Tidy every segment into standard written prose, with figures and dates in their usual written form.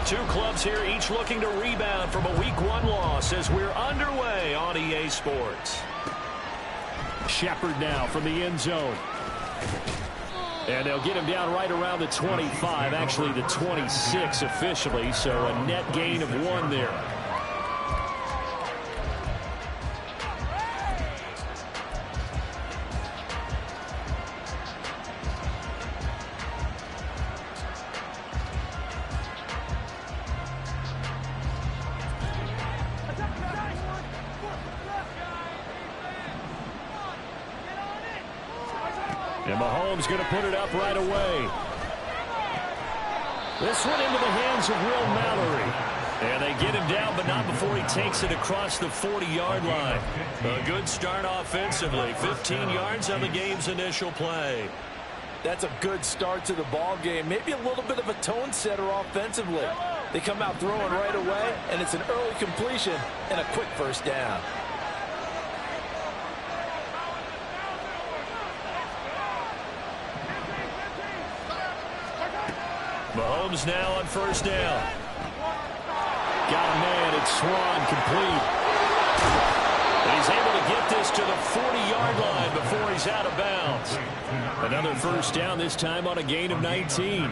Two clubs here, each looking to rebound from a Week 1 loss as we're underway on EA Sports. Shepard now from the end zone. And they'll get him down right around the 25, actually the 26 officially, so a net gain of 1 there. And Mahomes going to put it up right away. This one into the hands of Will Mallory. And they get him down, but not before he takes it across the 40-yard line. A good start offensively. 15 yards on the game's initial play. That's a good start to the ball game. Maybe a little bit of a tone setter offensively. They come out throwing right away, and it's an early completion and a quick first down. Mahomes now on first down. Got a man at Swan, complete. And he's able to get this to the 40-yard line before he's out of bounds. Another first down, this time on a gain of 19.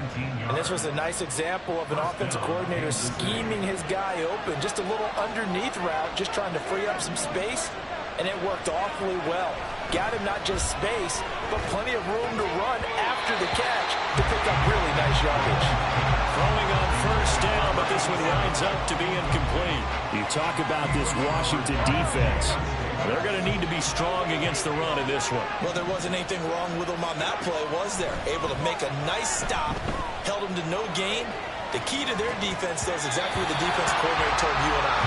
And this was a nice example of an offensive coordinator scheming his guy open. Just a little underneath route, just trying to free up some space. And it worked awfully well. Got him not just space, but plenty of room to run after the catch to pick up really nice yardage. Throwing on first down, but this one winds up to be incomplete. You talk about this Washington defense. They're going to need to be strong against the run in this one. Well, there wasn't anything wrong with them on that play, was there? Able to make a nice stop, held them to no gain. The key to their defense, though, is exactly what the defense coordinator told you and I.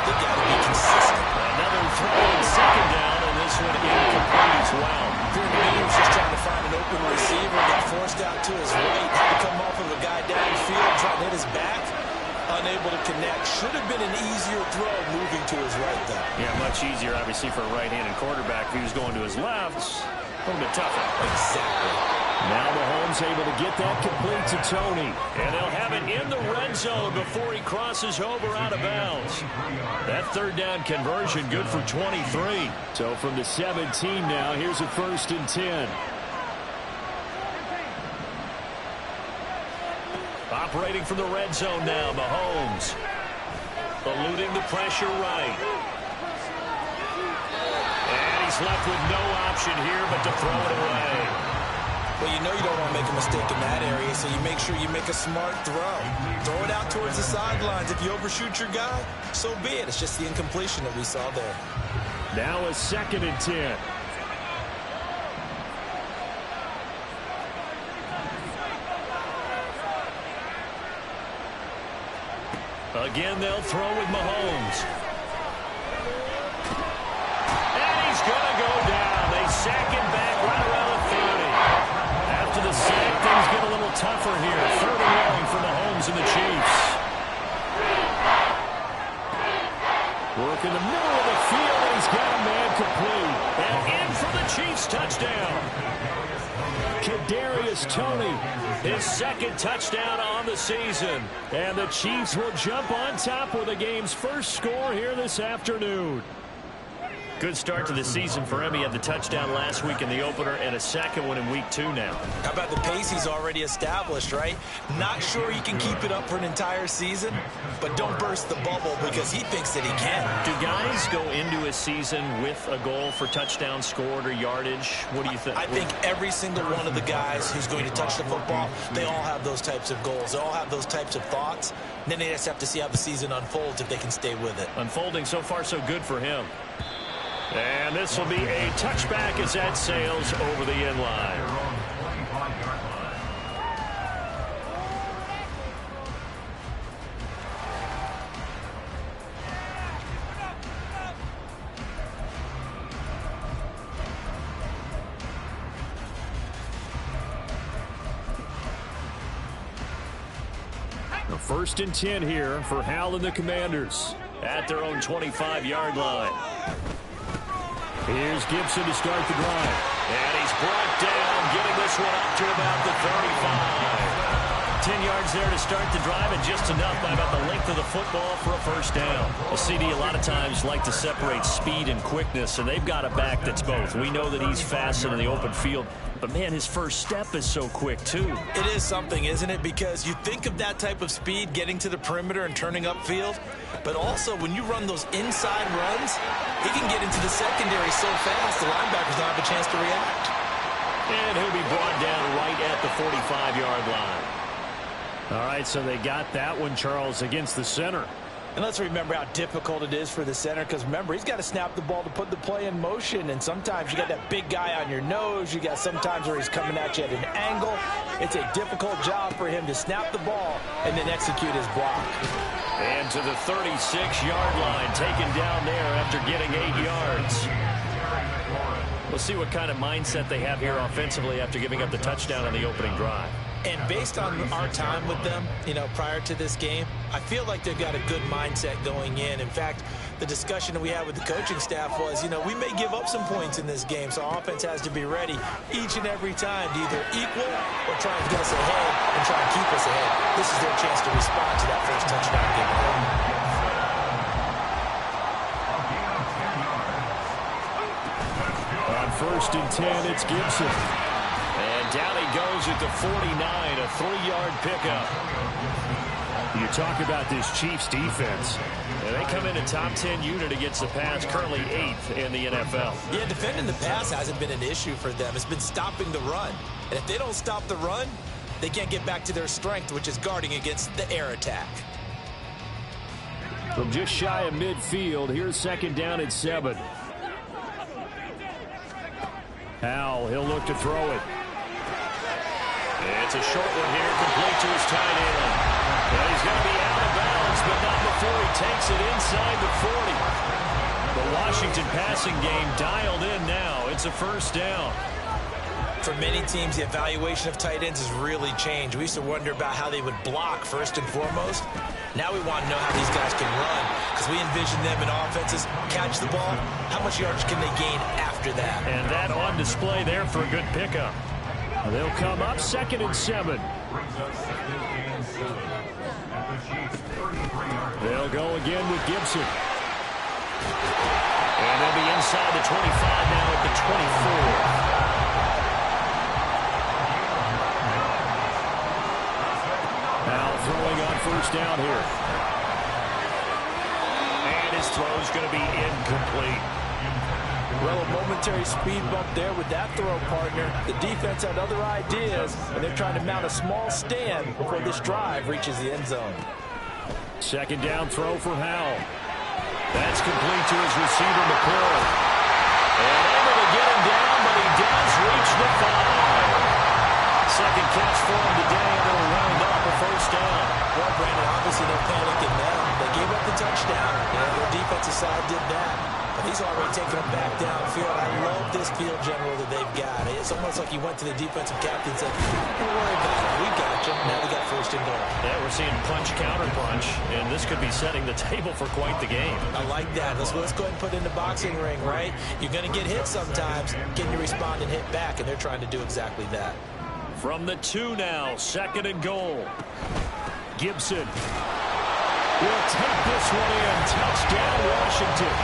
They got to be consistent. Another throw on second down, and this one incomplete as well. He was just trying to find an open receiver, got forced out to his right, had to come off of a guy downfield, trying to hit his back. Unable to connect. Should have been an easier throw moving to his right, though. Yeah, much easier, obviously, for a right-handed quarterback. If he was going to his left, a little bit tougher. Exactly. Now Mahomes able to get that complete to Tony. And they'll have it in the red zone before he crosses over out of bounds. That third down conversion good for 23. So from the 17 now, here's a 1st and 10. Operating from the red zone now, Mahomes. Eluding the pressure right. And he's left with no option here but to throw it away. Well, you know you don't want to make a mistake in that area, so you make sure you make a smart throw. Throw it out towards the sidelines. If you overshoot your guy, so be it. It's just the incompletion that we saw there. Now a 2nd and 10. Again, they'll throw with Mahomes. And he's going to go down. They sack him back right around the 30. After the sack, things get a little tougher here. 3rd and long for Mahomes and the Chiefs. Work in the middle of the field, and he's got a man complete. And in for the Chiefs touchdown. Kadarius Toney. His 2nd touchdown on the season. And the Chiefs will jump on top with the game's first score here this afternoon. Good start to the season for him. He had the touchdown last week in the opener and a 2nd one in week 2 now. How about the pace he's already established, right? Not sure he can keep it up for an entire season, but don't burst the bubble because he thinks that he can. Do guys go into a season with a goal for touchdown scored or yardage? What do you think? I think every single one of the guys who's going to touch the football, they all have those types of goals. They all have those types of thoughts. And then they just have to see how the season unfolds if they can stay with it. Unfolding so far so good for him. And this will be a touchback as that sails over the end line. A 1st and 10 here for Hal and the Commanders. At their own 25-yard line. Here's Gibson to start the drive. And he's brought down, getting this one up to about the 35. 10 yards there to start the drive, and just enough by about the length of the football for a first down. A CD a lot of times like to separate speed and quickness, and they've got a back that's both. We know that he's fast in the open field, but, man, his first step is so quick, too. It is something, isn't it? Because you think of that type of speed getting to the perimeter and turning upfield, but also when you run those inside runs, he can get into the secondary so fast the linebackers don't have a chance to react. And he'll be brought down right at the 45-yard line. All right, so they got that one, Charles, against the center. And let's remember how difficult it is for the center, because remember, he's got to snap the ball to put the play in motion, and sometimes you got that big guy on your nose. You got sometimes where he's coming at you at an angle. It's a difficult job for him to snap the ball and then execute his block. And to the 36-yard line, taken down there after getting 8 yards. We'll see what kind of mindset they have here offensively after giving up the touchdown on the opening drive. And based on our time with them, prior to this game, I feel like they've got a good mindset going in. In fact, the discussion that we had with the coaching staff was, we may give up some points in this game, so our offense has to be ready each and every time to either equal or try and get us ahead and try and keep us ahead. This is their chance to respond to that first touchdown game. On 1st and 10, it's Gibson. And down he goes at the 49, a 3-yard pickup. You talk about this Chiefs defense. And they come in a top 10 unit against the pass, currently 8th in the NFL. Yeah, defending the pass hasn't been an issue for them. It's been stopping the run. And if they don't stop the run, they can't get back to their strength, which is guarding against the air attack. From just shy of midfield, here's 2nd down and 7. Howell, he'll look to throw it. It's a short one here, complete to his tight end. Well, he's going to be out of bounds, but not before he takes it inside the 40. The Washington passing game dialed in now. It's a first down. For many teams, the evaluation of tight ends has really changed. We used to wonder about how they would block first and foremost. Now we want to know how these guys can run, because we envision them in offenses catch the ball. How much yards can they gain after that? And that on display there for a good pickup. They'll come up 2nd and 7. They'll go again with Gibson. And they'll be inside the 25 now at the 24. Throwing on 1st down here. And his throw's going to be incomplete. Well, a momentary speed bump there with that throw, partner. The defense had other ideas, and they're trying to mount a small stand before this drive reaches the end zone. 2nd down throw from Howell. That's complete to his receiver, McCoy. And able to get him down, but he does reach the 5. Second catch for him today, and it'll round up a first down. Well, Brandon, obviously no panic in them. They gave up the touchdown. Their defensive side did that. But he's already taken them back downfield. I love this field general that they've got. It's almost like he went to the defensive captain and said, don't worry about it. We got you. Now we got 1st and goal. Yeah, we're seeing punch, counter punch, and this could be setting the table for quite the game. I like that. Let's go ahead and put it in the boxing ring, right? You're going to get hit sometimes. Can you respond and hit back? And they're trying to do exactly that. From the 2 now, 2nd and goal. Gibson will take this one in. Touchdown, Washington.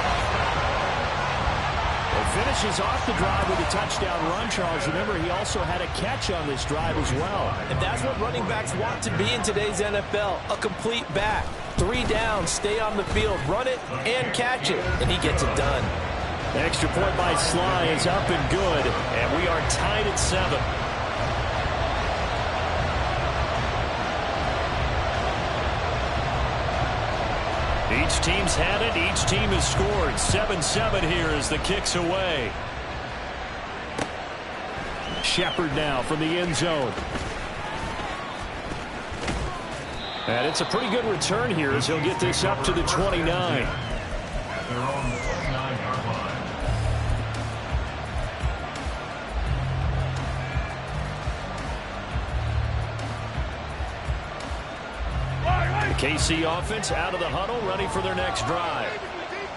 It finishes off the drive with a touchdown run, Charles. Remember, he also had a catch on this drive as well. And that's what running backs want to be in today's NFL, a complete back. 3 downs, stay on the field, run it, and catch it. And he gets it done. Extra point by Sly is up and good. And we are tied at 7. Each team's had it. Each team has scored. 7-7 here as the kick's away. Shepard now from the end zone. And it's a pretty good return here as he'll get this up to the 29. KC offense out of the huddle, ready for their next drive.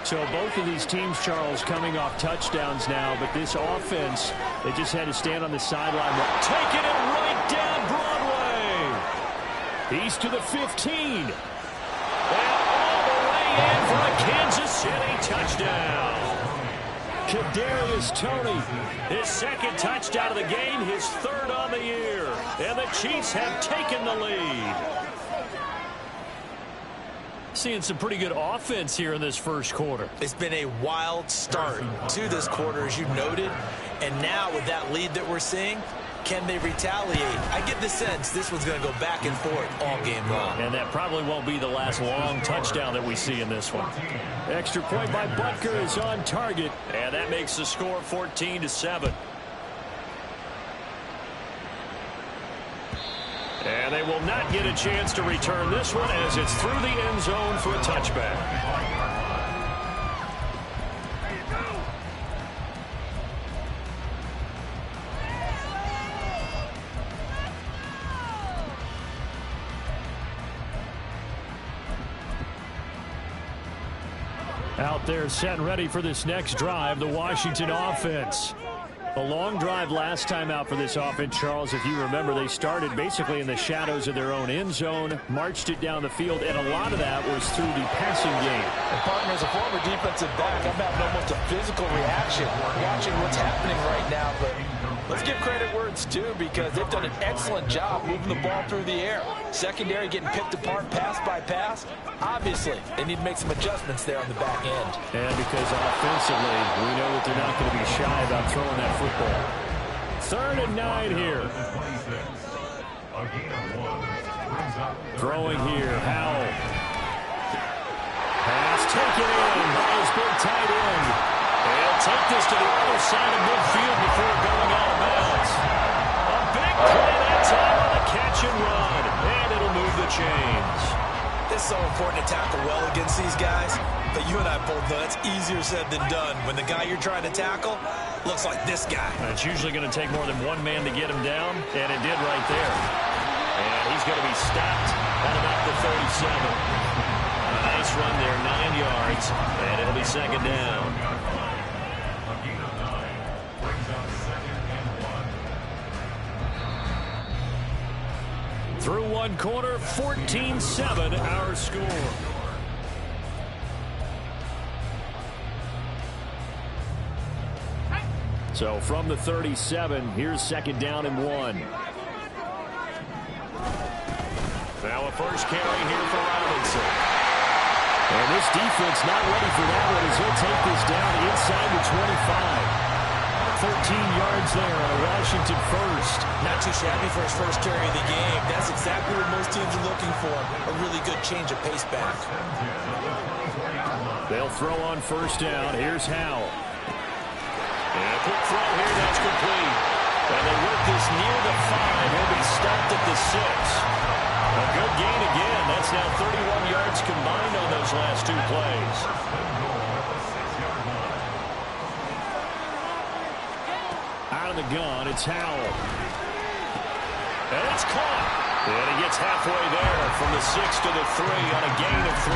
So both of these teams, Charles, coming off touchdowns now, but this offense, they just had to stand on the sideline. Taking it right down Broadway. He's to the 15. And all the way in for a Kansas City touchdown. Kadarius Toney, his second touchdown of the game, his third on the year. And the Chiefs have taken the lead. Seeing some pretty good offense here in this first quarter. It's been a wild start to this quarter, as you noted. And now with that lead that we're seeing, can they retaliate? I get the sense this one's going to go back and forth all game long. And that probably won't be the last long touchdown that we see in this one. Extra point by Butker is on target. And that makes the score 14-7. And they will not get a chance to return this one as it's through the end zone for a touchback. Out there set and ready for this next drive, the Washington offense. A long drive last time out for this offense, Charles. If you remember, they started basically in the shadows of their own end zone, marched it down the field, and a lot of that was through the passing game. And partner, as a former defensive back, I'm having almost a physical reaction watching what's happening right now. But let's give credit where it's due, because they've done an excellent job moving the ball through the air. Secondary getting picked apart pass by pass. Obviously, they need to make some adjustments there on the back end. And because offensively, we know that they're not going to be shy about throwing that football. 3rd and 9 here. Throwing here, Howell. Pass taken in by his big tight end. He'll take this to the other side of midfield before going out of bounds. A big play that time on the catch and run. And it'll move the chains. It's so important to tackle well against these guys, but you and I both know that's easier said than done when the guy you're trying to tackle looks like this guy. It's usually going to take more than one man to get him down, and it did right there. And he's going to be stopped at about the 37. A nice run there, 9 yards, and it'll be 2nd down. Through one quarter, 14-7 our score. So from the 37, here's 2nd down and 1. Now a first carry here for Robinson. And this defense not ready for that one as he'll take this down inside the 25. 13 yards there on a Washington first. Not too shabby for his first carry of the game. That's exactly what most teams are looking for. A really good change of pace back. They'll throw on 1st down. Here's Howell. And a quick throw here. That's complete. And they work this near the 5. He'll be stopped at the 6. A good gain again. That's now 31 yards combined on those last 2 plays. Out of the gun, it's Howell. And it's caught. And he gets halfway there from the 6 to the 3 on a gain of 3.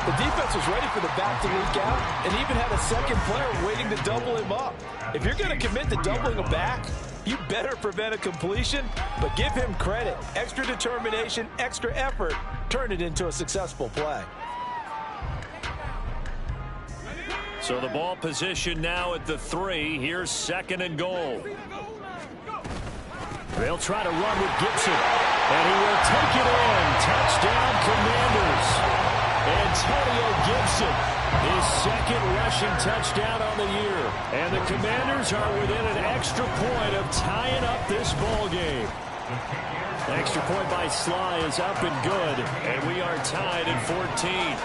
The defense was ready for the back to leak out and even had a second player waiting to double him up. If you're going to commit to doubling a back, you better prevent a completion, but give him credit. Extra determination, extra effort, turn it into a successful play. So the ball position now at the 3. Here's 2nd and goal. They'll try to run with Gibson. And he will take it in. Touchdown, Commanders. Antonio Gibson, his 2nd rushing touchdown on the year. And the Commanders are within an extra point of tying up this ball game. Extra point by Sly is up and good. And we are tied at 14.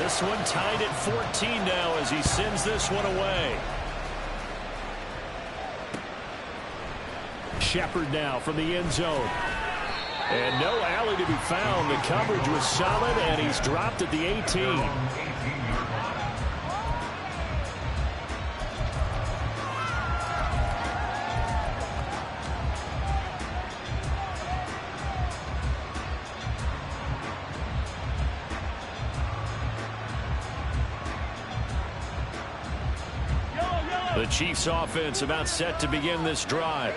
This one tied at 14 now as he sends this one away. Shepard now from the end zone. And no alley to be found. The coverage was solid, and he's dropped at the 18. The Chiefs offense about set to begin this drive.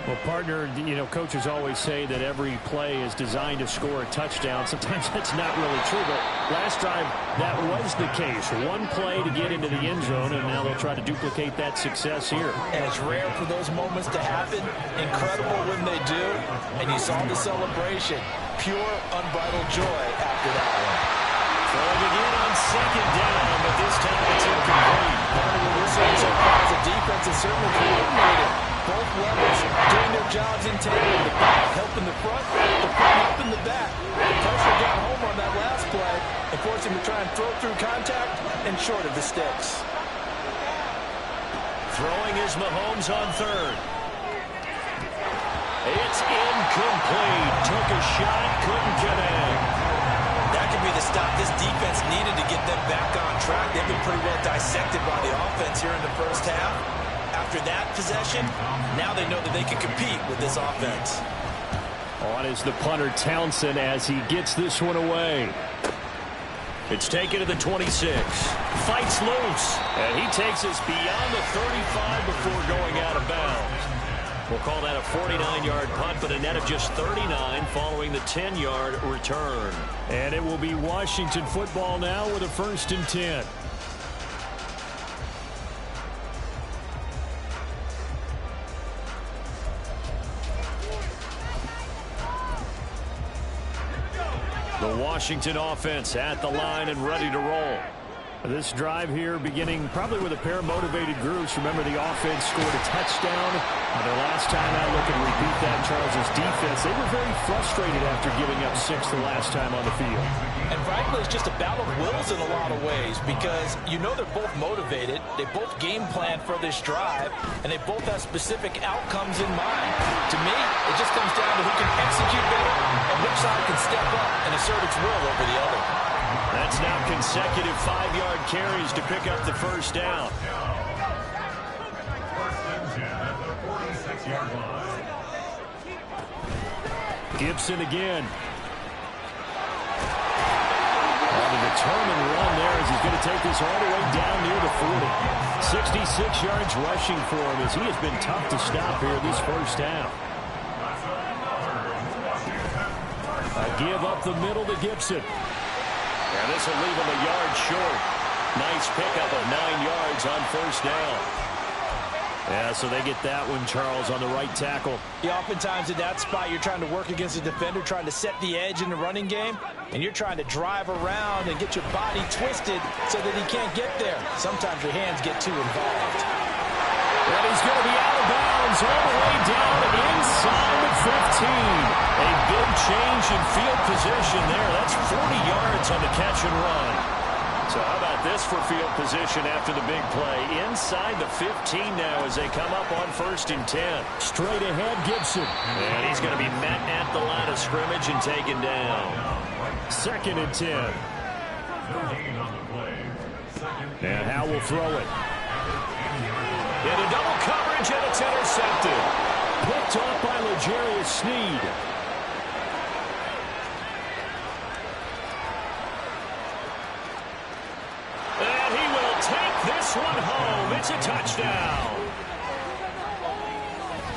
Well, partner, you know, coaches always say that every play is designed to score a touchdown. Sometimes that's not really true, but last drive that was the case. One play to get into the end zone, and now they'll try to duplicate that success here. And it's rare for those moments to happen. Incredible when they do. And you saw the celebration. Pure, unbridled joy after that one. Throwing again on second down, but this time it's incomplete. Part of what we're seeing so far as a defense is certainly coordinated. Both levels doing their jobs in tandem. The back helping the front helping the back. The pressure got home on that last play and forced him to try and throw through contact and short of the sticks. Throwing is Mahomes on third. It's incomplete. Took a shot, couldn't connect. That could be the stop this defense needed to get them back on track. They've been pretty well dissected by the offense here in the first half. After that possession, now they know that they can compete with this offense. On is the punter Townsend as he gets this one away. It's taken to the 26. Fights loose. And he takes us beyond the 35 before going out of bounds. We'll call that a 49-yard punt, but a net of just 39 following the 10-yard return. And it will be Washington football now with a 1st and 10. The Washington offense at the line and ready to roll. This drive here beginning probably with a pair of motivated groups. Remember, the offense scored a touchdown. Their last time out, looking to repeat that. Charles' defense, they were very frustrated after giving up 6 the last time on the field. And frankly, it's just a battle of wills in a lot of ways because you know they're both motivated. They both game plan for this drive, and they both have specific outcomes in mind. To me, it just comes down to who can execute better and which side can step up and assert its will over the other. That's now consecutive 5-yard carries to pick up the first down. Gibson again. On a determined run there as he's going to take this all the way down near the 40. 66 yards rushing for him as he has been tough to stop here this first half. A give up the middle to Gibson. And this will leave him a yard short. Nice pickup of 9 yards on first down. Yeah, so they get that one, Charles, on the right tackle. Yeah, oftentimes in that spot, you're trying to work against a defender, trying to set the edge in the running game, and you're trying to drive around and get your body twisted so that he can't get there. Sometimes your hands get too involved. And he's going to be out of bounds all the way down inside the 15. A big change in field position there. That's 40 yards on the catch and run. So how about this for field position after the big play? Inside the 15 now as they come up on 1st and 10. Straight ahead, Gibson. And he's going to be met at the line of scrimmage and taken down. 2nd and 10. And Howe will throw it. Into double coverage, and it's intercepted. Picked off by L'Jarius Sneed. And he will take this one home. It's a touchdown.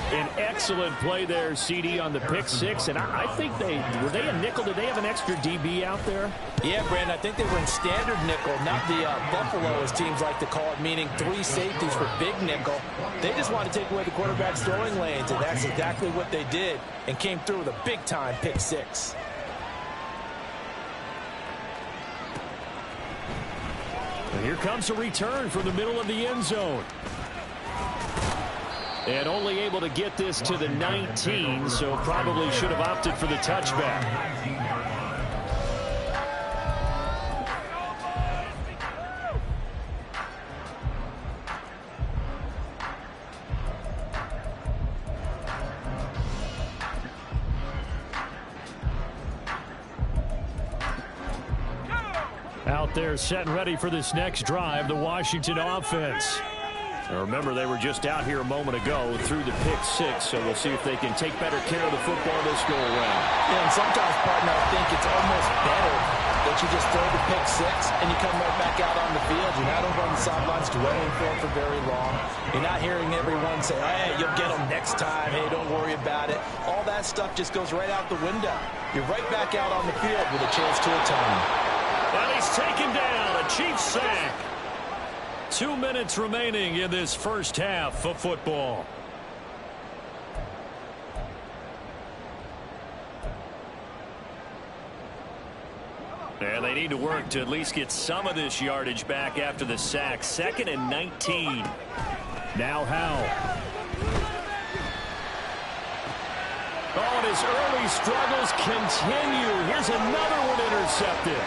An excellent play there, CD, on the pick 6. And I think were they a nickel? Did they have an extra DB out there? Yeah, Brandon, I think they were in standard nickel, not the Buffalo, as teams like to call it, meaning 3 safeties for big nickel. They just want to take away the quarterback's throwing lanes, and that's exactly what they did and came through with a big-time pick 6. And here comes a return from the middle of the end zone. And only able to get this to the 19, so probably should have opted for the touchback. Out there set and ready for this next drive, the Washington offense. Now remember, they were just out here a moment ago through the pick 6, so we'll see if they can take better care of the football this go around. Yeah, and sometimes, partner, I think it's almost better that you just throw the pick six and you come right back out on the field. You're not over on the sidelines dwelling for very long. You're not hearing everyone say, hey, you'll get them next time. Hey, don't worry about it. All that stuff just goes right out the window. You're right back out on the field with a chance to atone. And he's taken down. A Chiefs sack. 2 minutes remaining in this first half of football. And they need to work to at least get some of this yardage back after the sack. 2nd and 19. Now Howell. Oh, and his early struggles continue. Here's another one intercepted.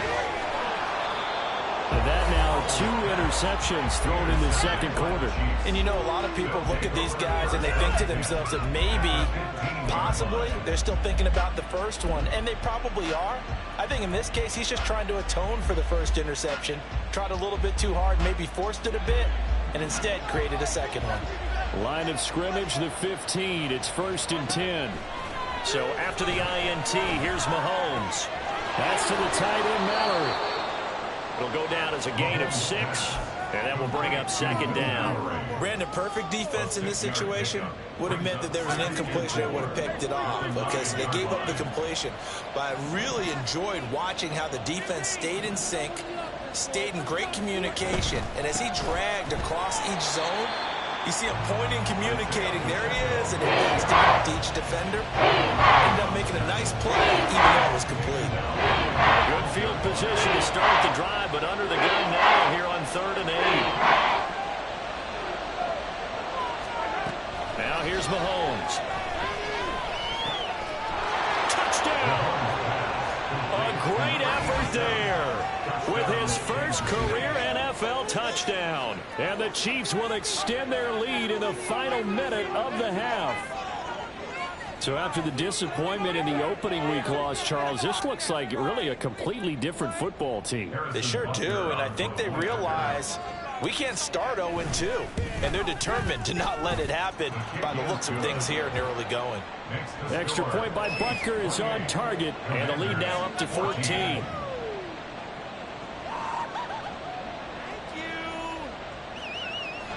And that now 2 interceptions thrown in the second quarter. And you know, a lot of people look at these guys and they think to themselves that maybe, possibly, they're still thinking about the first one. And they probably are. I think in this case, he's just trying to atone for the first interception. Tried a little bit too hard, maybe forced it a bit, and instead created a second one. Line of scrimmage, the 15. It's 1st and 10. So after the INT, here's Mahomes. That's to the tight end, Mallory. It'll go down as a gain of 6, and that will bring up 2nd down. Brandon, perfect defense in this situation would have meant that there was an incompletion that would have picked it off. Okay, so they gave up the completion. But I really enjoyed watching how the defense stayed in sync, stayed in great communication. And as he dragged across each zone, you see him pointing, communicating. There he is, and he passed it out to each defender. Ended up making a nice play, even though it was complete. Good field position to start the drive, but under the gun now here on 3rd and 8. Now here's Mahomes. Touchdown! A great effort there with his first career NFL touchdown. And the Chiefs will extend their lead in the final minute of the half. So after the disappointment in the opening week loss, Charles, this looks like really a completely different football team. They sure do, and I think they realize we can't start 0-2, and they're determined to not let it happen by the looks of things here in the early going. Extra point by Butker is on target, and the lead now up to 14.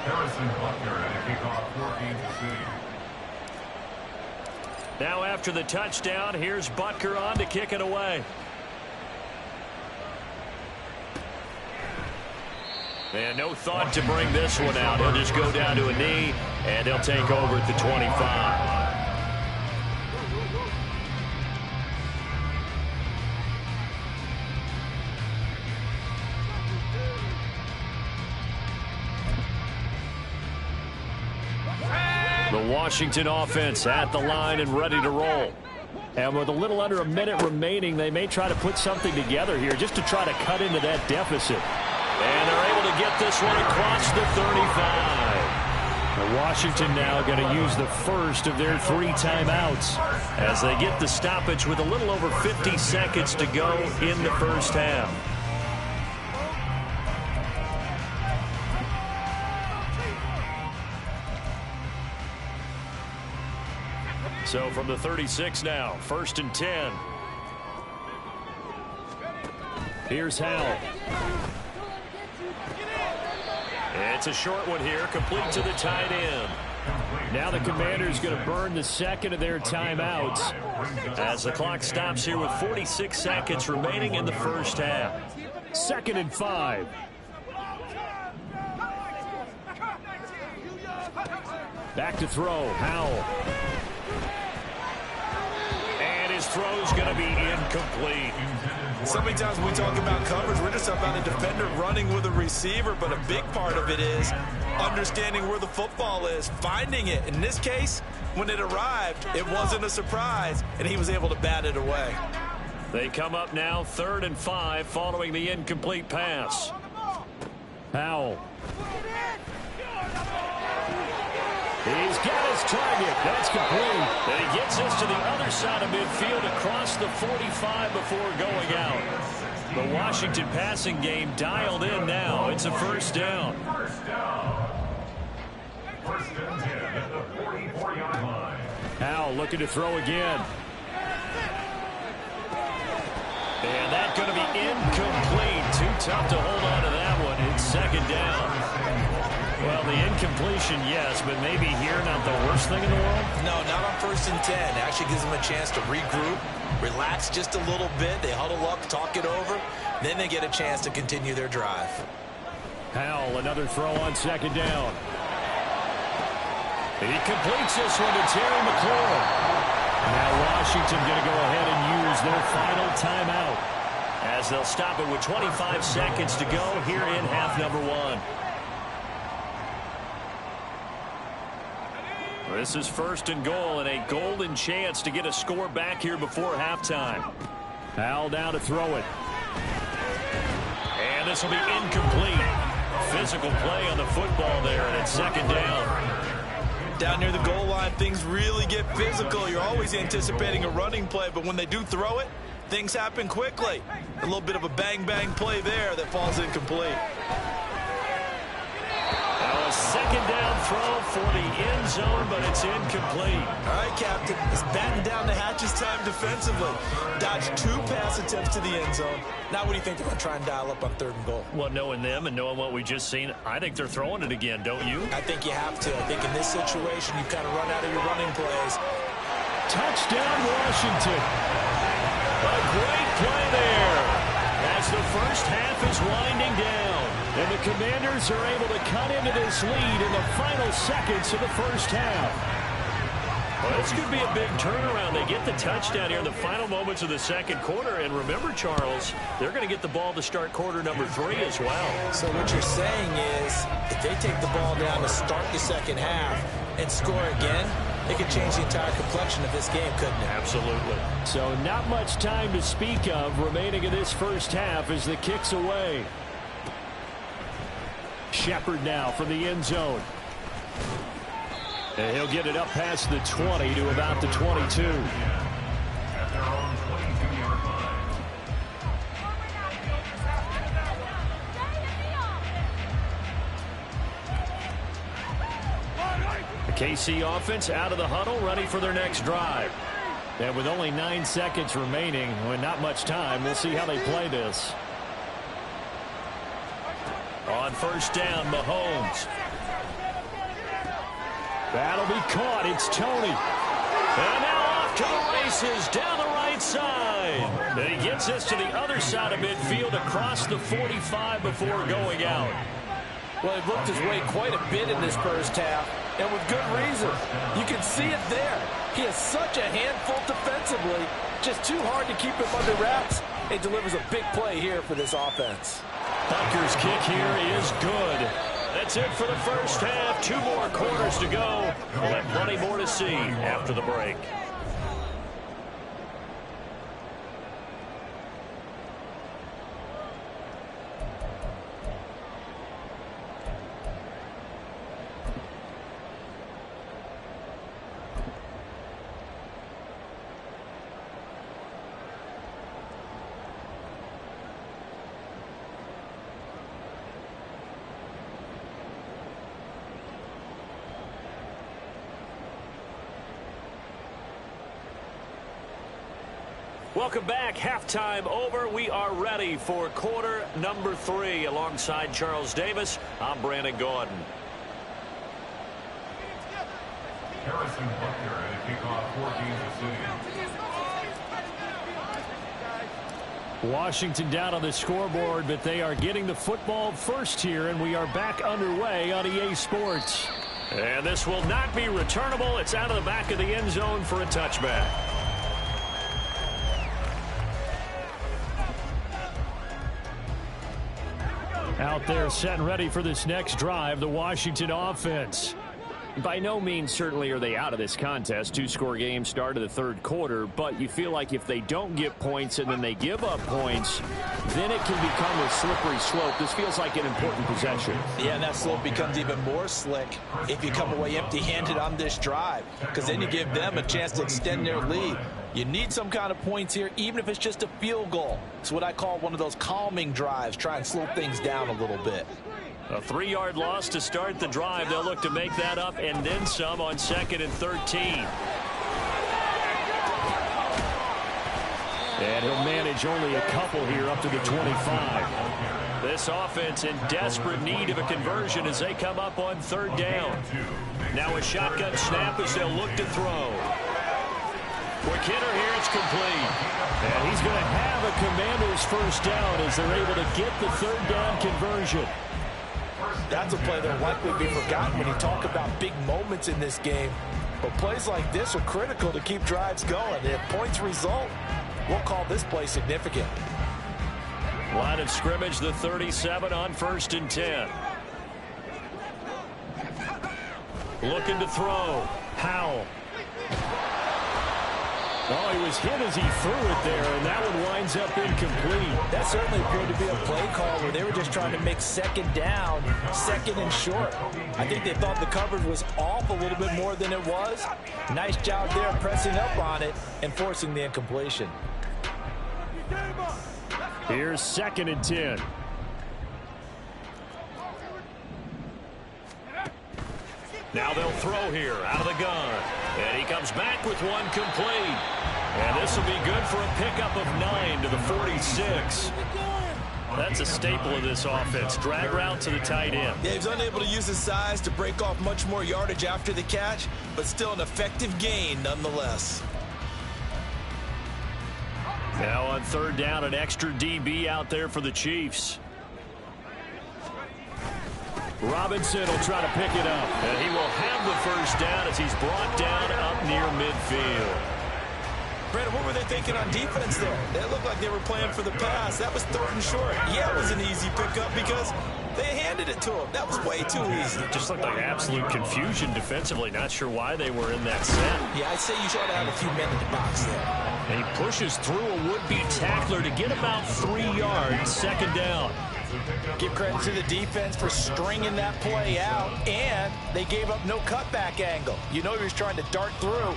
Harrison Butker at a kickoff 14-6. Now after the touchdown, here's Butker on to kick it away. And no thought to bring this one out. He'll just go down to a knee, and they'll take over at the 25. The Washington offense at the line and ready to roll. And with a little under a minute remaining, they may try to put something together here just to try to cut into that deficit. And they're able to get this one across the 35. And Washington now going to use the first of their 3 timeouts as they get the stoppage with a little over 50 seconds to go in the first half. So from the 36 now, 1st and 10. Here's Howell. It's a short one here, complete to the tight end. Now the Commanders going to burn the second of their timeouts as the clock stops here with 46 seconds remaining in the first half. 2nd and 5. Back to throw, Howell. His throw's going to be incomplete. So many times when we talk about coverage, we're just about a defender running with a receiver, but a big part of it is understanding where the football is, finding it. In this case, when it arrived, it wasn't a surprise, and he was able to bat it away. They come up now 3rd and 5 following the incomplete pass. Howell. He's got his target. That's complete. And he gets this to the other side of midfield across the 45 before going out. The Washington passing game dialed in now. It's a first down. Howell looking to throw again. And that's going to be incomplete. Too tough to hold on to that one. It's second down. Well, the incompletion, yes, but maybe here not the worst thing in the world? No, not on 1st and 10. Actually gives them a chance to regroup, relax just a little bit. They huddle up, talk it over. Then they get a chance to continue their drive. Howell, another throw on second down. He completes this one to Terry McLaurin. Now Washington going to go ahead and use their final timeout, as they'll stop it with 25 seconds to go here in half number one. This is 1st and goal, and a golden chance to get a score back here before halftime. Howell down to throw it. And this will be incomplete. Physical play on the football there, and it's second down. Down near the goal line, things really get physical. You're always anticipating a running play, but when they do throw it, things happen quickly. A little bit of a bang-bang play there that falls incomplete. Now a second down throw for the end zone, but it's incomplete. All right, Captain. It's batten down the hatches time defensively. Dodged 2 pass attempts to the end zone. Now what do you think they're going to try and dial up on 3rd and goal? Well, knowing them and knowing what we just seen, I think they're throwing it again, don't you? I think you have to. I think in this situation, you've kind of run out of your running plays. Touchdown, Washington. A great play there as the first half is winding down. And the Commanders are able to cut into this lead in the final seconds of the first half. Well, this could be a big turnaround. They get the touchdown here in the final moments of the second quarter. And remember, Charles, they're going to get the ball to start quarter number 3 as well. So what you're saying is if they take the ball down to start the second half and score again, it could change the entire complexion of this game, couldn't it? Absolutely. So not much time to speak of remaining in this first half as the kick's away. Shepard now from the end zone. And he'll get it up past the 20 to about the 22. At their own 22-yard line. The KC offense out of the huddle, ready for their next drive. And with only 9 seconds remaining, with not much time, we'll see how they play this. On first down, Mahomes. That'll be caught. It's Tony. And now off to the races down the right side. And he gets us to the other side of midfield across the 45 before going out. Well, he looked his way quite a bit in this first half, and with good reason. You can see it there. He is such a handful defensively. Just too hard to keep him under wraps. He delivers a big play here for this offense. Butker's kick here is good. That's it for the first half. 2 more quarters to go. We'll have plenty more to see after the break. Welcome back. Halftime over. We are ready for quarter number 3. Alongside Charles Davis, I'm Brandon Gaudin. Harrison Butker at a kickoff for Kansas City. Washington down on the scoreboard, but they are getting the football first here, and we are back underway on EA Sports. And this will not be returnable. It's out of the back of the end zone for a touchback. Out there set and ready for this next drive, the Washington offense. By no means certainly are they out of this contest. 2-score game start of the third quarter, but you feel like if they don't get points and then they give up points, then it can become a slippery slope. This feels like an important possession. Yeah, and that slope becomes even more slick if you come away empty-handed on this drive, because then you give them a chance to extend their lead. You need some kind of points here, even if it's just a field goal. It's what I call one of those calming drives. Try and slow things down a little bit. A 3-yard loss to start the drive. They'll look to make that up and then some on 2nd and 13. And he'll manage advantage, only a couple here up to the 25. This offense in desperate need of a conversion as they come up on third down. Now a shotgun snap as they'll look to throw. Quick hitter here, it's complete. And he's going to have a Commanders first down as they're able to get the third down conversion. That's a play that will likely be forgotten when you talk about big moments in this game. But plays like this are critical to keep drives going. If points result, we'll call this play significant. Line of scrimmage, the 37 on 1st and 10. Looking to throw. Howell. Oh, he was hit as he threw it there, and that one winds up incomplete. That certainly appeared to be a play call where they were just trying to make second down, second and short. I think they thought the coverage was off a little bit more than it was. Nice job there pressing up on it and forcing the incompletion. Here's 2nd and 10. Now they'll throw here out of the gun. And he comes back with one complete. And this will be good for a pickup of 9 to the 46. That's a staple of this offense. Drag route to the tight end. Yeah, he's unable to use his size to break off much more yardage after the catch, but still an effective gain nonetheless. Now on third down, an extra DB out there for the Chiefs. Robinson will try to pick it up. And he will have the first down as he's brought down up near midfield. Brandon, what were they thinking on defense there? That looked like they were playing for the pass. That was 3rd and short. Yeah, it was an easy pickup because they handed it to him. That was way too easy. Just looked like absolute confusion defensively. Not sure why they were in that set. Yeah, I'd say you ought to have a few men in the box there. And he pushes through a would-be tackler to get about 3 yards, 2nd down. Give credit to the defense for stringing that play out, and they gave up no cutback angle. You know he was trying to dart through.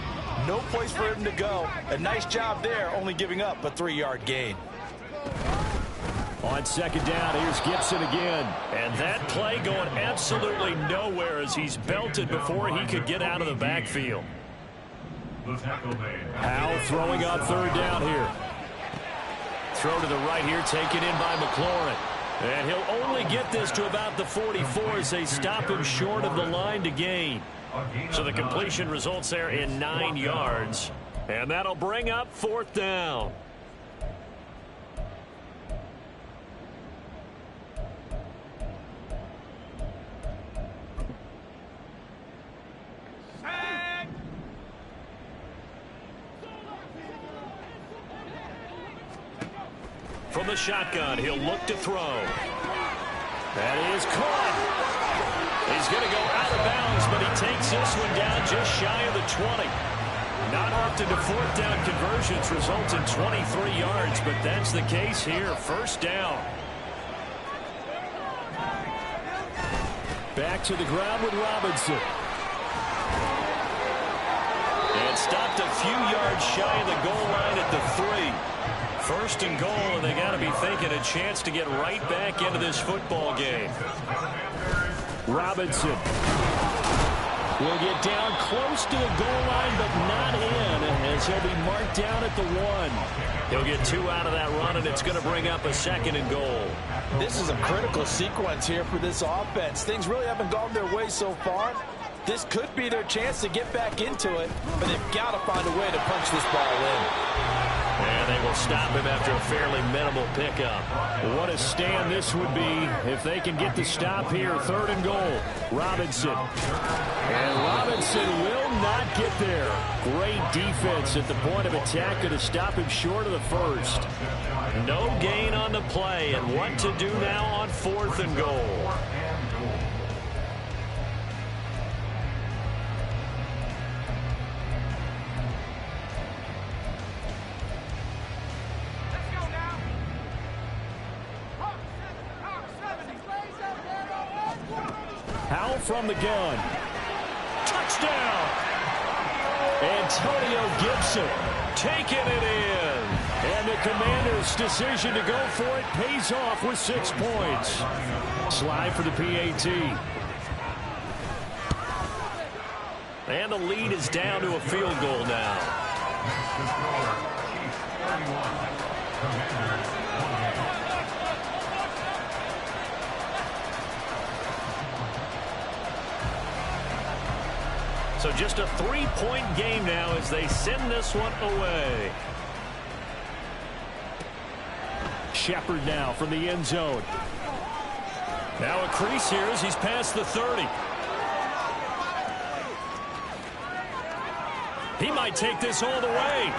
No place for him to go. A nice job there, only giving up a 3-yard gain. On 2nd down, here's Gibson again. And that play going absolutely nowhere as he's belted before he could get out of the backfield. Howell throwing on 3rd down here. Throw to the right here, taken in by McLaurin. And he'll only get this to about the 44 as they stop him short of the line to gain. So the completion results there in 9 yards. And that'll bring up 4th down. From the shotgun, he'll look to throw. That is caught. He's going to go out of bounds, but he takes this one down just shy of the 20. Not often do 4th down conversions result in 23 yards, but that's the case here. 1st down. Back to the ground with Robinson. And stopped a few yards shy of the goal line at the 3. 1st and goal, and they got to be thinking a chance to get right back into this football game. Robinson will get down close to the goal line, but not in, as he'll be marked down at the 1. He'll get 2 out of that run, and it's going to bring up a 2nd and goal. This is a critical sequence here for this offense. Things really haven't gone their way so far. This could be their chance to get back into it, but they've got to find a way to punch this ball in. And they will stop him after a fairly minimal pickup. What a stand this would be if they can get the stop here. 3rd and goal. Robinson. And Robinson will not get there. Great defense at the point of attack to stop him short of the 1st. No gain on the play, and what to do now on 4th and goal. Howell from the gun. Touchdown! Antonio Gibson taking it in. And the Commanders' decision to go for it pays off with 6 points. Slide for the PAT. And the lead is down to a field goal now. So just a 3-point game now as they send this one away. Shepard now from the end zone. Now a crease here as he's past the 30. He might take this all the way.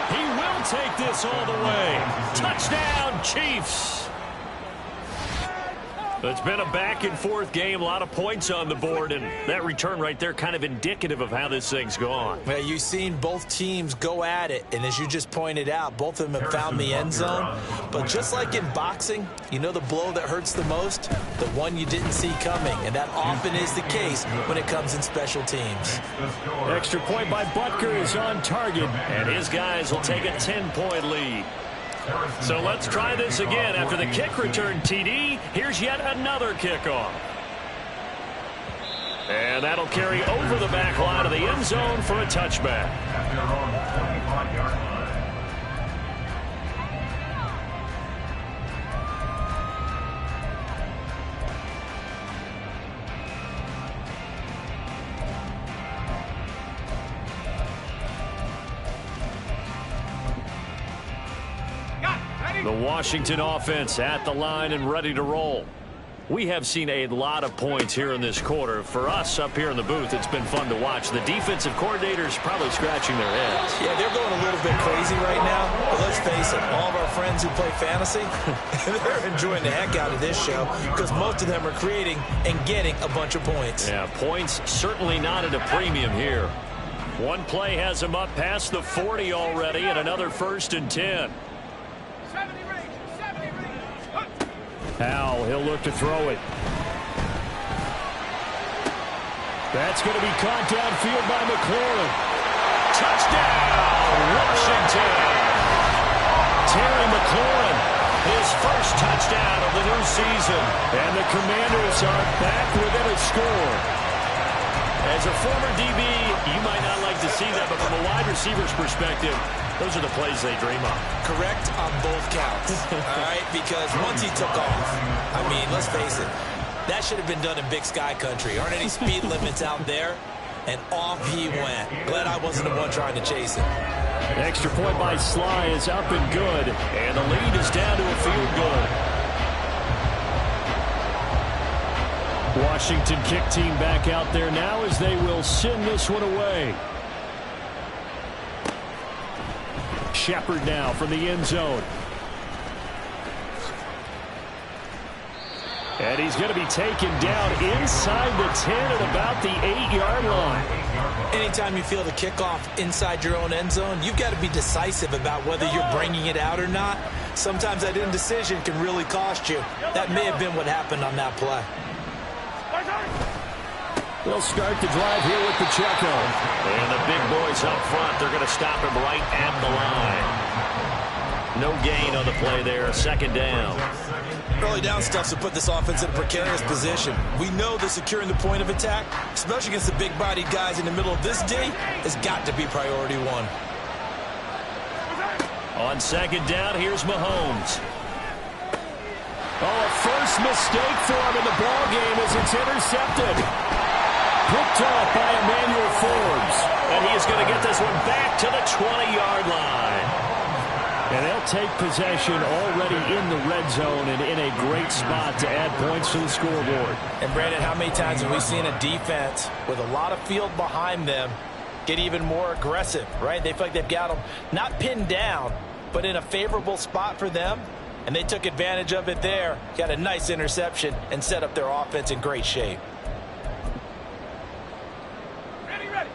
He will take this all the way. Touchdown, Chiefs. It's been a back-and-forth game, a lot of points on the board, and that return right there kind of indicative of how this thing's gone. Well, you've seen both teams go at it, and as you just pointed out, both of them have found the end zone. But just like in boxing, you know the blow that hurts the most? The one you didn't see coming, and that often is the case when it comes in special teams. Extra point by Butker is on target, and his guys will take a 10-point lead. So let's try this again. After the kick return, TD, here's yet another kickoff. And that'll carry over the back line of the end zone for a touchback. At their own 25-yard line. The Washington offense at the line and ready to roll. We have seen a lot of points here in this quarter. For us up here in the booth, it's been fun to watch. The defensive coordinators probably scratching their heads. Yeah, they're going a little bit crazy right now. But let's face it, all of our friends who play fantasy, they're enjoying the heck out of this show because most of them are creating and getting a bunch of points. Yeah, points certainly not at a premium here. One play has them up past the 40 already, and another 1st and 10. Howell, he'll look to throw it. That's going to be caught downfield by McLaurin. Touchdown, Washington. Terry McLaurin, his first touchdown of the new season. And the Commanders are back within a score. As a former DB, you might not like to see that, but from a wide receiver's perspective, those are the plays they dream of. Correct on both counts, all right? Because once he took off, I mean, let's face it, that should have been done in Big Sky country. Aren't any speed limits out there? And off he went. Glad I wasn't the one trying to chase him. Extra point by Sly is up and good, and the lead is down to a field goal. Washington kick team back out there now as they will send this one away. Shepard now from the end zone. And he's going to be taken down inside the 10 at about the 8-yard line. Anytime you feel the kickoff inside your own end zone, you've got to be decisive about whether you're bringing it out or not. Sometimes that indecision can really cost you. That may have been what happened on that play. They'll start the drive here with Pacheco. And the big boys up front, they're going to stop him right at the line. No gain on the play there, 2nd down. Early down stuff to put this offense in a precarious position. We know that securing the point of attack, especially against the big-bodied guys in the middle of this D, has got to be priority one. On 2nd down, here's Mahomes. Oh, a first mistake for him in the ball game as it's intercepted. Picked off by Emmanuel Forbes. And he is going to get this one back to the 20-yard line. And they'll take possession already in the red zone and in a great spot to add points to the scoreboard. And, Brandon, how many times have we seen a defense with a lot of field behind them get even more aggressive, right? They feel like they've got them not pinned down, but in a favorable spot for them. And they took advantage of it there, got a nice interception, and set up their offense in great shape. Ready.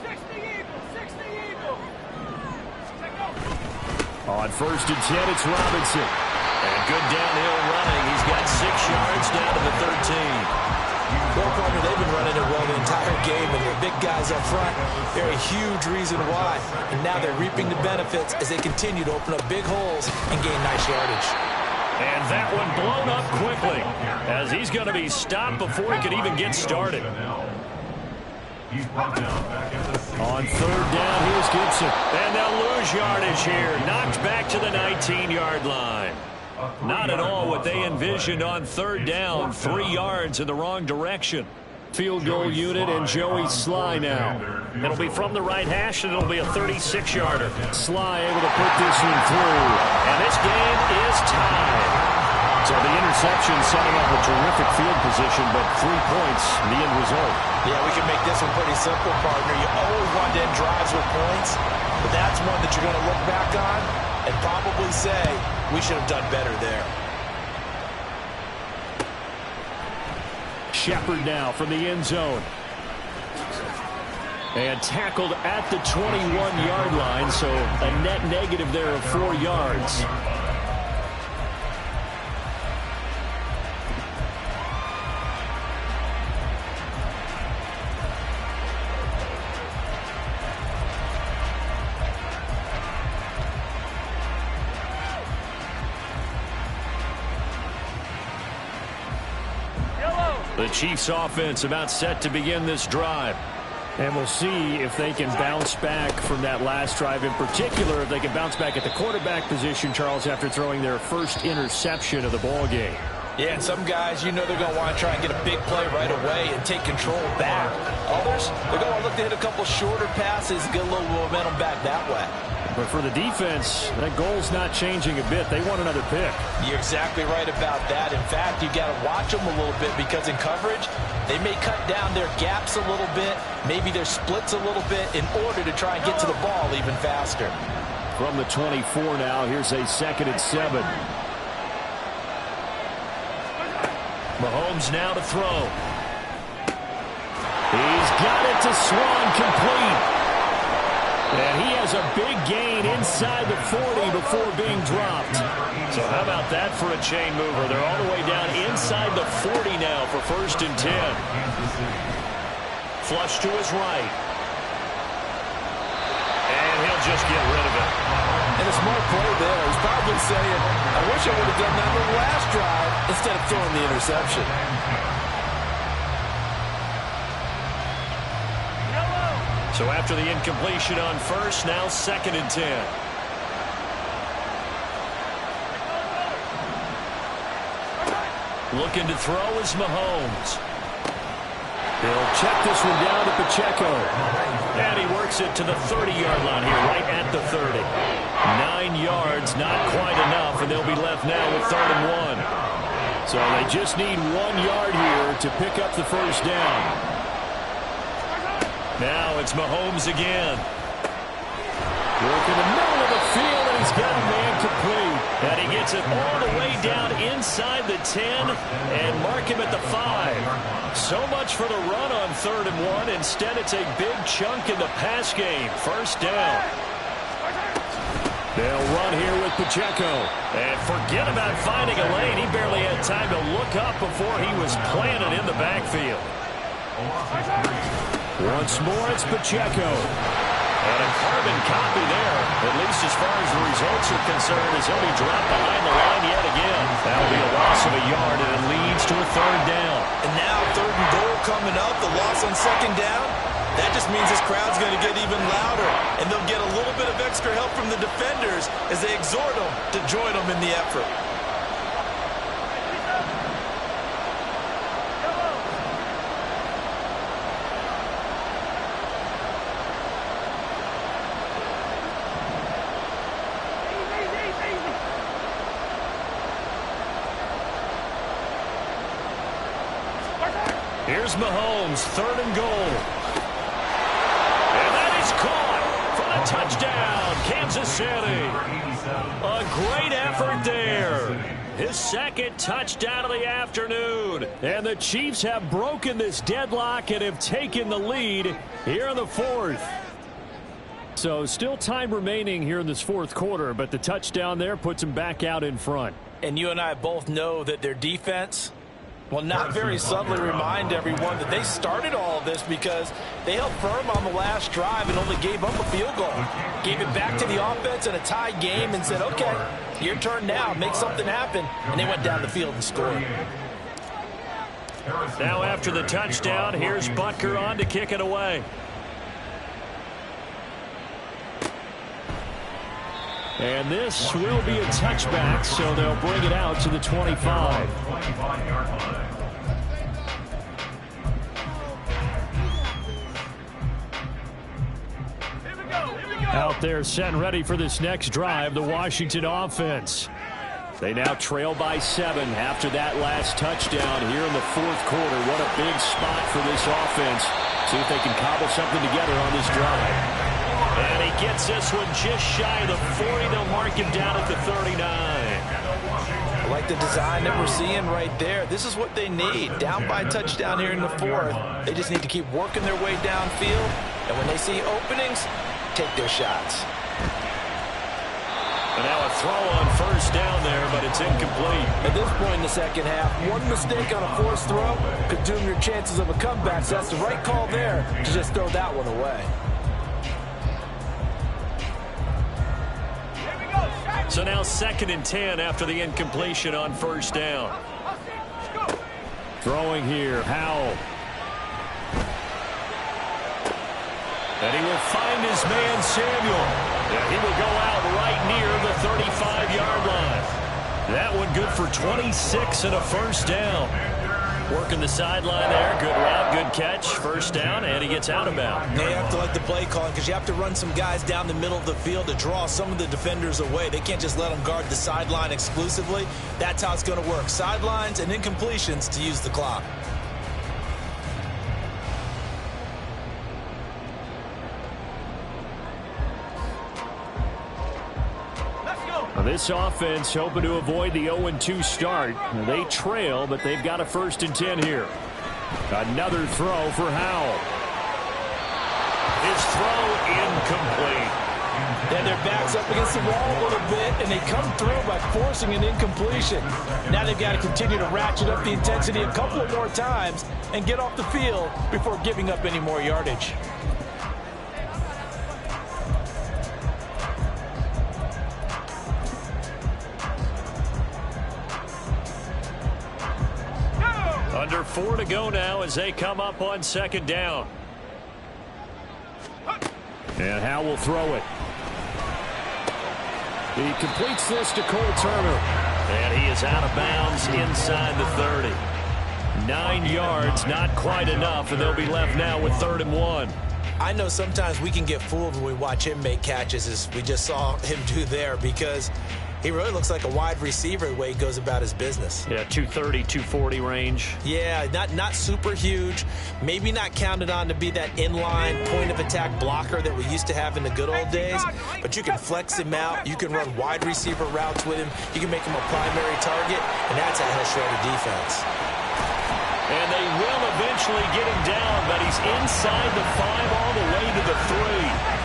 60 Eagles. On 1st and 10, it's Robinson. And good downhill running. He's got 6 yards down to the 13. Well, partner, they've been running it well the entire game, and the big guys up front, they're a huge reason why. And now they're reaping the benefits as they continue to open up big holes and gain nice yardage. And that one blown up quickly as he's going to be stopped before he could even get started. He's brought down back at the 6. On third down, here's Gibson. And they'll lose yardage here. Knocked back to the 19-yard line. Not at all what they envisioned on third down. 3 yards in the wrong direction. Field goal unit and Joey Sly now. It'll be from the right hash, and it'll be a 36-yarder. Sly able to put this one through. And this game is tied. So the interception setting up a terrific field position, but 3 points, the end result. Yeah, we can make this one pretty simple, partner. You always want to end drives with points, but that's one that you're going to look back on and probably say, we should have done better there. Shepard now from the end zone. And tackled at the 21-yard line, so a net negative there of 4 yards. The Chiefs offense about set to begin this drive. And we'll see if they can bounce back from that last drive. In particular, if they can bounce back at the quarterback position, Charles, after throwing their first interception of the ball game. Yeah, and some guys, you know they're going to want to try and get a big play right away and take control back. Others, they're going to look to hit a couple shorter passes and get a little momentum back that way. But for the defense, that goal's not changing a bit. They want another pick. You're exactly right about that. In fact, you got to watch them a little bit because in coverage, they may cut down their gaps a little bit, maybe their splits a little bit in order to try and get to the ball even faster. From the 24 now, here's a 2nd and 7. Mahomes now to throw. He's got it to Swan, complete. And he has a big gain inside the 40 before being dropped. So how about that for a chain mover? They're all the way down inside the 40 now for 1st and 10. Flush to his right. And he'll just get rid of it. And a smart play there. He's probably saying, I wish I would have done that on the last drive instead of throwing the interception. So after the incompletion on first, now 2nd and 10. Looking to throw is Mahomes. He'll check this one down to Pacheco. And he works it to the 30-yard line here, right at the 30. 9 yards, not quite enough, and they'll be left now with 3rd and 1. So they just need 1 yard here to pick up the first down. Now it's Mahomes again. Work in the middle of the field, and he's got a man complete. And he gets it all the way down inside the 10 and mark him at the 5. So much for the run on 3rd and 1. Instead, it's a big chunk in the pass game. First down. They'll run here with Pacheco. And forget about finding a lane. He barely had time to look up before he was planted in the backfield. Once more, it's Pacheco. And a carbon copy there, at least as far as the results are concerned, as he'll be dropped behind the line yet again. That'll be a loss of a yard, and it leads to a 3rd down. And now 3rd and goal coming up, the loss on 2nd down. That just means this crowd's going to get even louder, and they'll get a little bit of extra help from the defenders as they exhort them to join them in the effort. Here's Mahomes, 3rd and goal. And that is caught for the touchdown, Kansas City. A great effort there. His 2nd touchdown of the afternoon. And the Chiefs have broken this deadlock and have taken the lead here in the 4th. So still time remaining here in this 4th quarter, but the touchdown there puts them back out in front. And you and I both know that their defense will not very subtly remind everyone that they started all of this because they held firm on the last drive and only gave up a field goal. Gave it back to the offense in a tie game and said, okay, your turn now, make something happen. And they went down the field and scored. Now after the touchdown, here's Butker on to kick it away. And this will be a touchback, so they'll bring it out to the 25. Out there set and ready for this next drive, the Washington offense. They now trail by 7 after that last touchdown here in the fourth quarter. What a big spot for this offense. See if they can cobble something together on this drive. And he gets this one just shy of the 40. They'll mark him down at the 39. I like the design that we're seeing right there. This is what they need. Down by a touchdown here in the fourth. They just need to keep working their way downfield. And when they see openings, take their shots. And now a throw on first down there, but it's incomplete. At this point in the second half, one mistake on a forced throw could doom your chances of a comeback. So that's the right call there to just throw that one away. So now 2nd and 10 after the incompletion on first down. Throwing here, Howell. And he will find his man, Samuel. And he will go out right near the 35-yard line. That one good for 26 and a first down. Working the sideline there. Good route, good catch. First down, and he gets out of bounds. They have to like the play calling because you have to run some guys down the middle of the field to draw some of the defenders away. They can't just let them guard the sideline exclusively. That's how it's going to work. Sidelines and incompletions to use the clock. This offense hoping to avoid the 0-2 start. They trail, but they've got a 1st and 10 here. Another throw for Howell. His throw incomplete. And their back's up against the wall a little bit, and they come through by forcing an incompletion. Now they've got to continue to ratchet up the intensity a couple of more times and get off the field before giving up any more yardage. Under 4 to go now as they come up on 2nd down. And Howell will throw it. He completes this to Cole Turner. And he is out of bounds inside the 30. 9 yards, not quite enough, and they'll be left now with 3rd and 1. I know sometimes we can get fooled when we watch him make catches, as we just saw him do there, because he really looks like a wide receiver the way he goes about his business. Yeah, 230, 240 range. Yeah, not super huge. Maybe not counted on to be that inline point-of-attack blocker that we used to have in the good old days. But you can flex him out. You can run wide receiver routes with him. You can make him a primary target, and that's how he'll shred a defense. And they will eventually get him down, but he's inside the 5 all the way to the 3.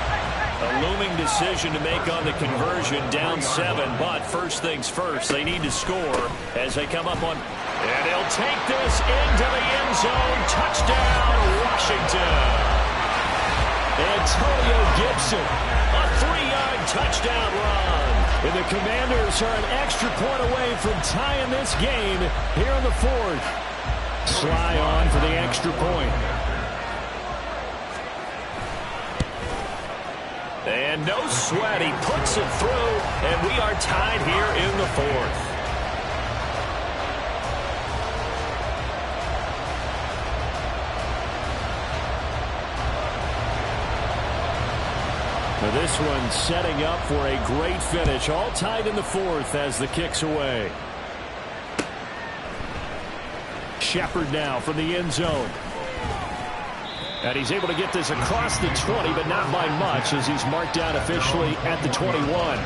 A looming decision to make on the conversion, down 7. But first things first, they need to score as they come up on. And they'll take this into the end zone. Touchdown, Washington. Antonio Gibson, a 3-yard touchdown run. And the Commanders are an extra point away from tying this game here in the 4th. Sly on for the extra point. And no sweat, he puts it through, and we are tied here in the 4th. Now this one setting up for a great finish, all tied in the 4th as the kick's away. Shepard now from the end zone. And he's able to get this across the 20, but not by much as he's marked down officially at the 21.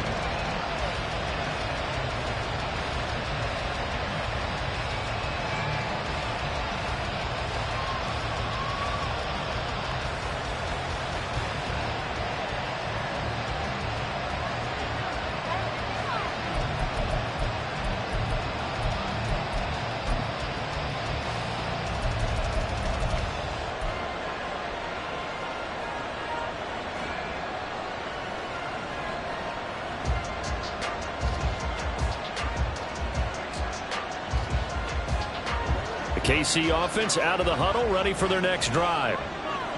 KC offense out of the huddle, ready for their next drive.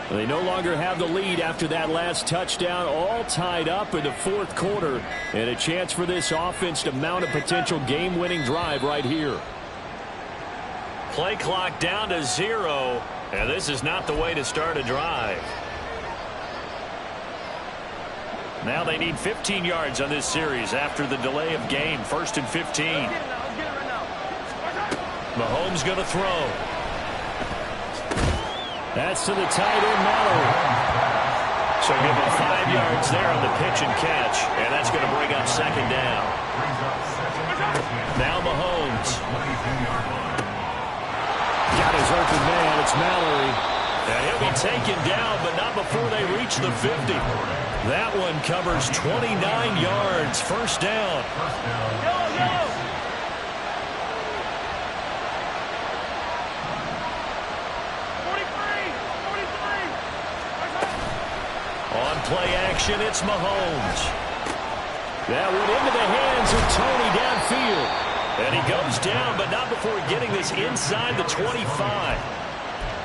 They no longer have the lead after that last touchdown, all tied up in the fourth quarter, and a chance for this offense to mount a potential game-winning drive right here. Play clock down to 0, and this is not the way to start a drive. Now they need 15 yards on this series after the delay of game. 1st and 15. Mahomes going to throw. That's to the tight end, Mallory. So give him 5 yards there on the pitch and catch, and that's going to bring up 2nd down. Now Mahomes. Got his open man. It's Mallory. And he'll be taken down, but not before they reach the 50. That one covers 29 yards. 1st down. On play action, it's Mahomes. That went into the hands of Tony downfield. And he goes down, but not before getting this inside the 25.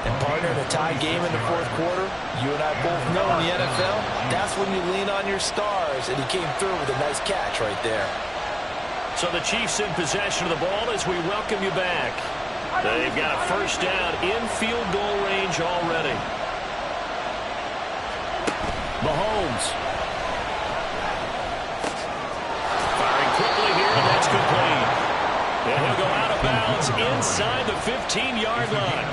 And partner, in a tie game in the fourth quarter, you and I both know in the NFL, that's when you lean on your stars. And he came through with a nice catch right there. So the Chiefs in possession of the ball as we welcome you back. They've got a 1st down in field goal range already. Mahomes. Firing quickly here, and that's complete. And he'll go out of bounds inside the 15-yard line.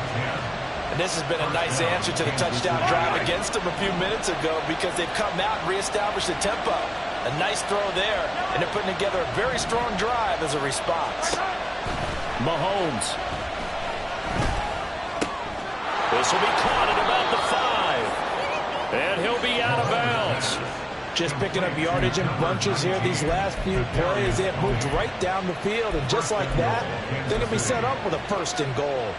And this has been a nice answer to the touchdown drive against them a few minutes ago because they've come out and reestablished the tempo. A nice throw there, and they're putting together a very strong drive as a response. Mahomes. This will be caught at about the 5. And he'll be out of bounds. Just picking up yardage in bunches here these last few plays. They have moved right down the field, and just like that, they're going to be set up with a 1st and goal.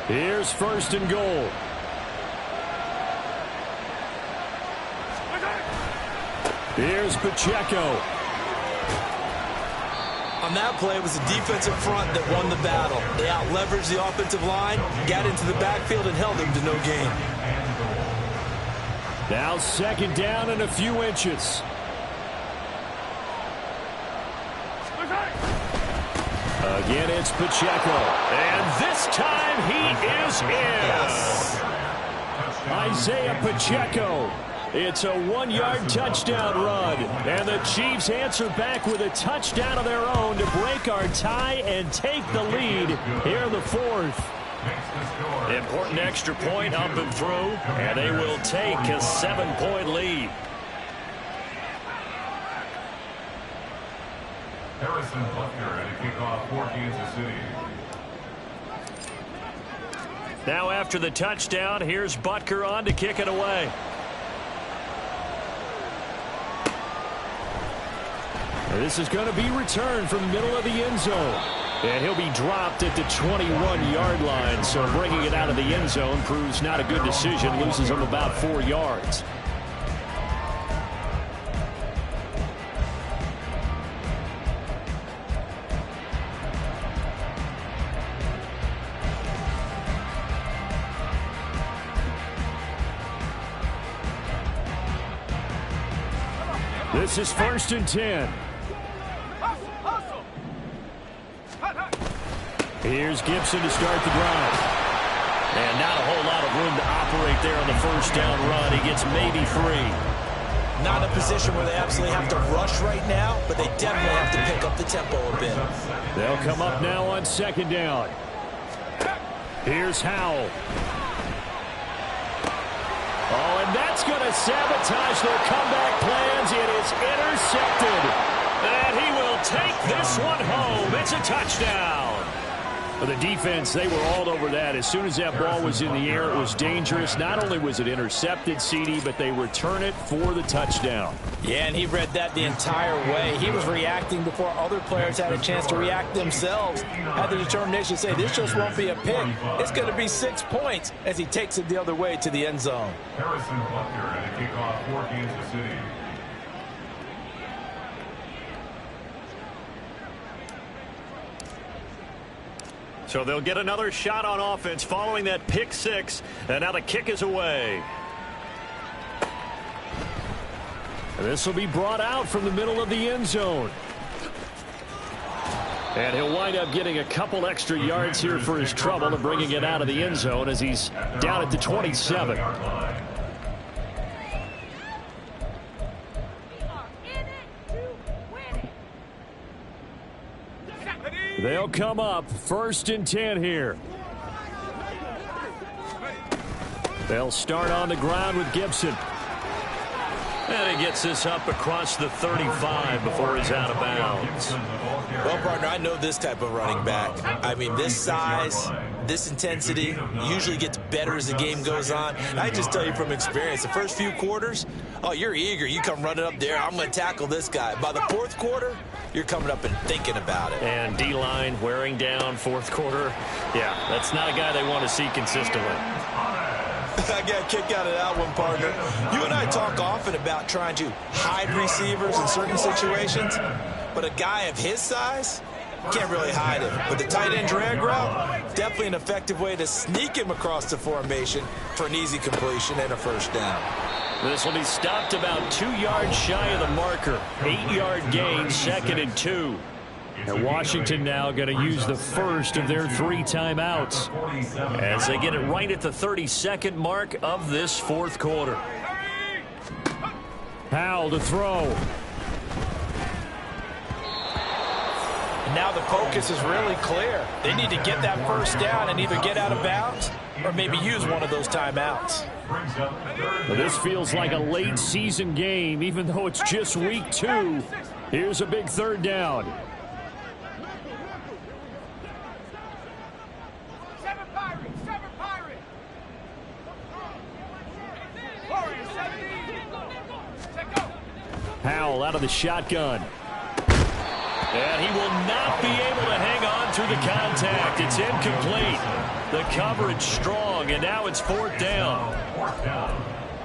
Here's 1st and goal. Here's Pacheco. On that play, it was the defensive front that won the battle. They out-leveraged the offensive line, got into the backfield, and held them to no gain. Now 2nd down and a few inches. Again, it's Pacheco. And this time he is in. Yes. Isaiah Pacheco. It's a 1-yard touchdown run. And the Chiefs answer back with a touchdown of their own to break our tie and take the lead here in the 4th. Important extra point up and through, and they will take a 7-point lead. Harrison Butker at a kickoff for Kansas City. Now after the touchdown, here's Butker on to kick it away. This is going to be returned from the middle of the end zone. And he'll be dropped at the 21-yard line. So bringing it out of the end zone proves not a good decision. Loses him about 4 yards. This is 1st and 10. Here's Gibson to start the drive. And not a whole lot of room to operate there on the 1st down run. He gets maybe 3. Not a position where they absolutely have to rush right now, but they definitely have to pick up the tempo a bit. They'll come up now on 2nd down. Here's Howell. Oh, and that's going to sabotage their comeback plans. It is intercepted. And he will take this one home. It's a touchdown. For the defense, they were all over that. As soon as that ball was in the air, it was dangerous. Not only was it intercepted, CD, but they return it for the touchdown. Yeah, and he read that the entire way. He was reacting before other players had a chance to react themselves. Had the determination to say, this just won't be a pick. It's going to be 6 points as he takes it the other way to the end zone. Harrison Butker at a kickoff for Kansas City. So they'll get another shot on offense following that pick six. And now the kick is away. This will be brought out from the middle of the end zone. And he'll wind up getting a couple extra yards here for his trouble and bringing it out of the end zone as he's down at the 27. They'll come up 1st and 10 here. They'll start on the ground with Gibson. And he gets this up across the 35 before he's out of bounds. Well, partner, I know this type of running back. I mean, this size, this intensity usually gets better as the game goes on. And I just tell you from experience, the first few quarters, oh, you're eager. You come running up there, I'm going to tackle this guy. By the 4th quarter, you're coming up and thinking about it. And D-line wearing down 4th quarter. Yeah, that's not a guy they want to see consistently. I got a kick out of that one, partner. You and I talk often about trying to hide receivers in certain situations, but a guy of his size can't really hide him. But the tight end drag route, definitely an effective way to sneak him across the formation for an easy completion and a 1st down. This will be stopped about 2 yards shy of the marker. 8-yard gain, 2nd and 2. And Washington now going to use the first of their 3 timeouts as they get it right at the 32nd mark of this 4th quarter. Howell to throw. And now the focus is really clear. They need to get that 1st down and either get out of bounds or maybe use one of those timeouts. Well, this feels like a late season game, even though it's just week 2. Here's a big 3rd down. Howell out of the shotgun. And he will not be able to hang on through the contact. It's incomplete. The coverage strong, and now it's 4th down.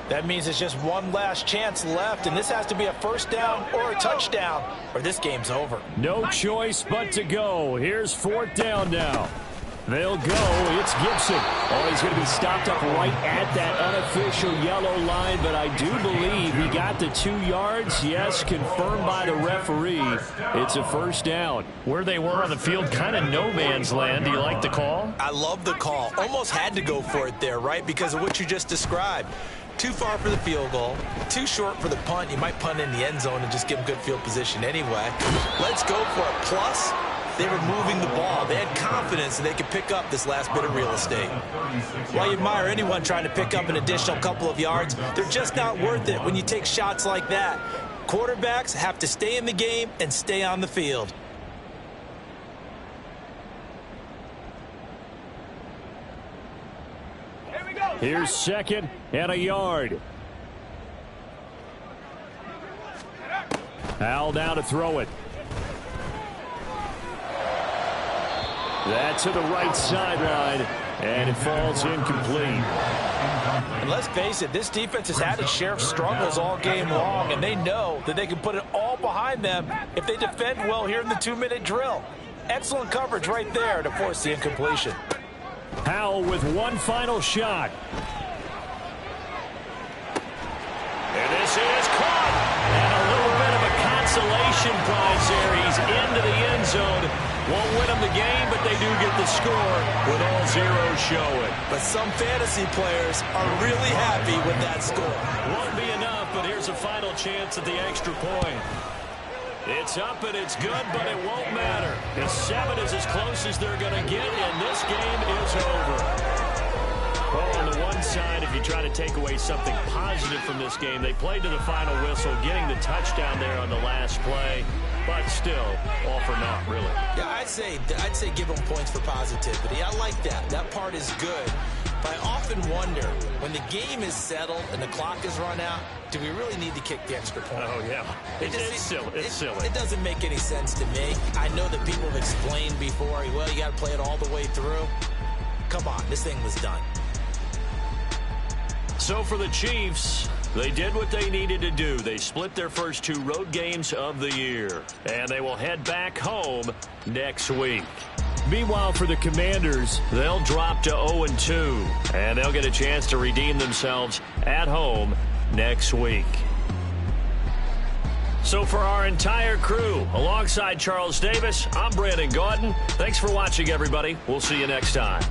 That means it's just one last chance left, and this has to be a 1st down or a touchdown, or this game's over. No choice but to go. Here's 4th down now. They'll go. It's Gibson. Oh, he's going to be stopped up right at that unofficial yellow line, but I do believe he got the 2 yards. Yes, confirmed by the referee. It's a 1st down. Where they were on the field, kind of no man's land. Do you like the call? I love the call. Almost had to go for it there, right? Because of what you just described. Too far for the field goal, too short for the punt. You might punt in the end zone and just give them good field position anyway. Let's go for it. Plus, they were moving the ball. They had confidence that they could pick up this last bit of real estate. While you admire anyone trying to pick up an additional couple of yards, they're just not worth it when you take shots like that. Quarterbacks have to stay in the game and stay on the field. Here's 2nd and a yard. Howell down to throw it. That's to the right sideline, and it falls incomplete. And let's face it, this defense has had its share of struggles all game long, and they know that they can put it all behind them if they defend well here in the 2-minute drill. Excellent coverage right there to force the incompletion. Howell with one final shot. And this is caught. And a little bit of a consolation prize there. He's into the end zone. Won't win them the game, but they do get the score with all zeros showing. But some fantasy players are really happy with that score. Won't be enough, but here's a final chance at the extra point. It's up and it's good, but it won't matter. Because 7 is as close as they're going to get, and this game is over. Well, on the one side, if you try to take away something positive from this game, they played to the final whistle, getting the touchdown there on the last play. But still, all for naught, really. Yeah, I'd say give them points for positivity. I like that. That part is good. But I often wonder, when the game is settled and the clock is run out, do we really need to kick the extra point? Oh, yeah. It's silly. It's silly. It doesn't make any sense to me. I know that people have explained before, well, you got to play it all the way through. Come on, this thing was done. So for the Chiefs, they did what they needed to do. They split their first 2 road games of the year, and they will head back home next week. Meanwhile, for the Commanders, they'll drop to 0-2, and they'll get a chance to redeem themselves at home next week. So for our entire crew, alongside Charles Davis, I'm Brandon Gaudin. Thanks for watching, everybody. We'll see you next time.